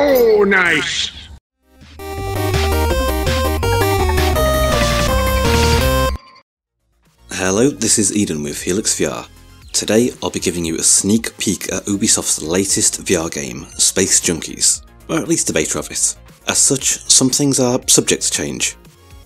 Oh, nice! Hello, this is Eden with HelixxVR. Today I'll be giving you a sneak peek at Ubisoft's latest VR game, Space Junkies, or at least a beta of it. As such, some things are subject to change.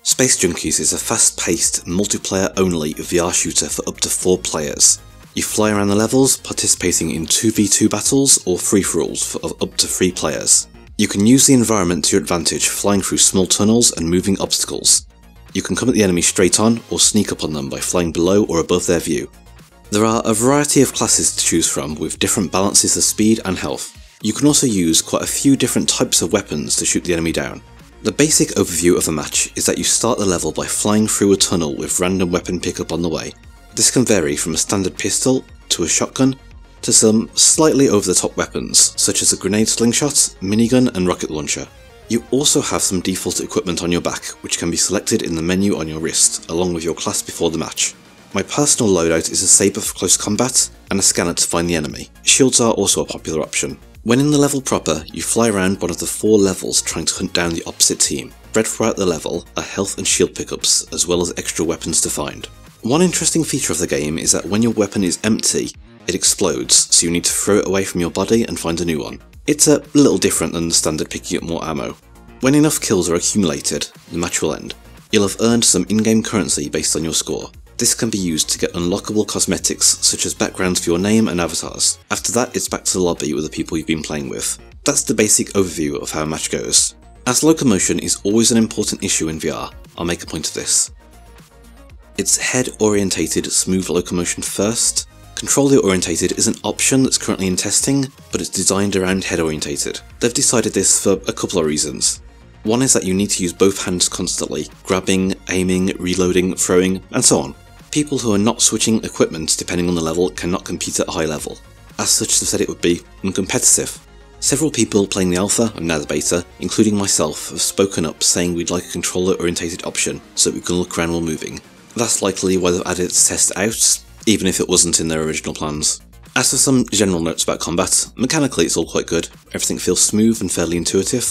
Space Junkies is a fast-paced, multiplayer-only VR shooter for up to 4 players. You fly around the levels, participating in 2v2 battles or free-for-alls for up to 3 players. You can use the environment to your advantage, flying through small tunnels and moving obstacles. You can come at the enemy straight on, or sneak up on them by flying below or above their view. There are a variety of classes to choose from, with different balances of speed and health. You can also use quite a few different types of weapons to shoot the enemy down. The basic overview of the match is that you start the level by flying through a tunnel with random weapon pickup on the way. This can vary from a standard pistol, to a shotgun, to some slightly over-the-top weapons, such as a grenade slingshot, minigun and rocket launcher. You also have some default equipment on your back, which can be selected in the menu on your wrist, along with your class before the match. My personal loadout is a saber for close combat, and a scanner to find the enemy. Shields are also a popular option. When in the level proper, you fly around one of the 4 levels trying to hunt down the opposite team. Spread throughout the level are health and shield pickups, as well as extra weapons to find. One interesting feature of the game is that when your weapon is empty, it explodes, so you need to throw it away from your body and find a new one. It's a little different than the standard picking up more ammo. When enough kills are accumulated, the match will end. You'll have earned some in-game currency based on your score. This can be used to get unlockable cosmetics such as backgrounds for your name and avatars. After that, it's back to the lobby with the people you've been playing with. That's the basic overview of how a match goes. As locomotion is always an important issue in VR, I'll make a point of this. It's head-orientated smooth locomotion first. Controller-orientated is an option that's currently in testing, but it's designed around head-orientated. They've decided this for a couple of reasons. One is that you need to use both hands constantly, grabbing, aiming, reloading, throwing, and so on. People who are not switching equipment depending on the level cannot compete at a high level. As such, they've said it would be uncompetitive. Several people playing the alpha, and now the beta, including myself, have spoken up saying we'd like a controller-orientated option so we can look around while moving. That's likely why they've added it to test out, even if it wasn't in their original plans. As for some general notes about combat, mechanically it's all quite good. Everything feels smooth and fairly intuitive.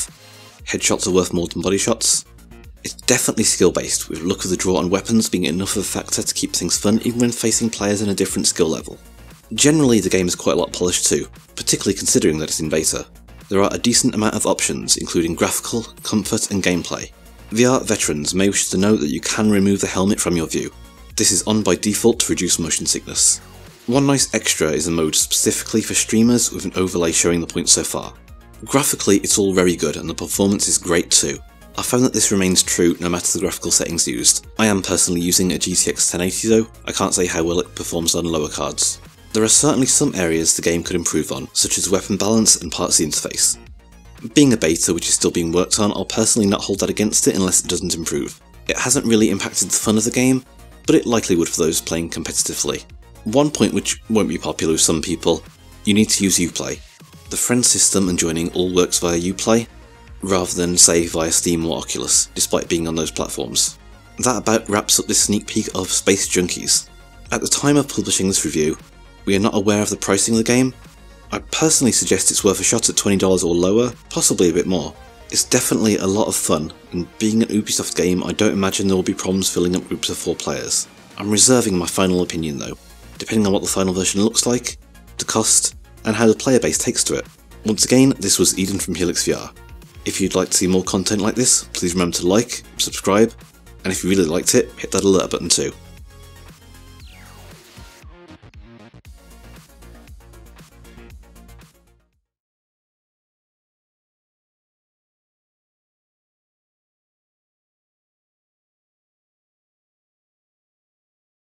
Headshots are worth more than body shots. It's definitely skill based, with luck of the draw on weapons being enough of a factor to keep things fun even when facing players in a different skill level. Generally the game is quite a lot polished too, particularly considering that it's in beta. There are a decent amount of options, including graphical, comfort and gameplay. VR veterans may wish to know that you can remove the helmet from your view. This is on by default to reduce motion sickness. One nice extra is a mode specifically for streamers with an overlay showing the points so far. Graphically it's all very good and the performance is great too. I found that this remains true no matter the graphical settings used. I am personally using a GTX 1080 though, I can't say how well it performs on lower cards. There are certainly some areas the game could improve on, such as weapon balance and parts of the interface. Being a beta which is still being worked on, I'll personally not hold that against it unless it doesn't improve. It hasn't really impacted the fun of the game, but it likely would for those playing competitively. One point which won't be popular with some people, you need to use Uplay. The friend system and joining all works via Uplay, rather than say via Steam or Oculus, despite being on those platforms. That about wraps up this sneak peek of Space Junkies. At the time of publishing this review, we are not aware of the pricing of the game. I personally suggest it's worth a shot at $20 or lower, possibly a bit more. It's definitely a lot of fun, and being an Ubisoft game I don't imagine there will be problems filling up groups of 4 players. I'm reserving my final opinion though, depending on what the final version looks like, the cost, and how the player base takes to it. Once again, this was Eden from HelixxVR. If you'd like to see more content like this, please remember to like, subscribe, and if you really liked it, hit that alert button too.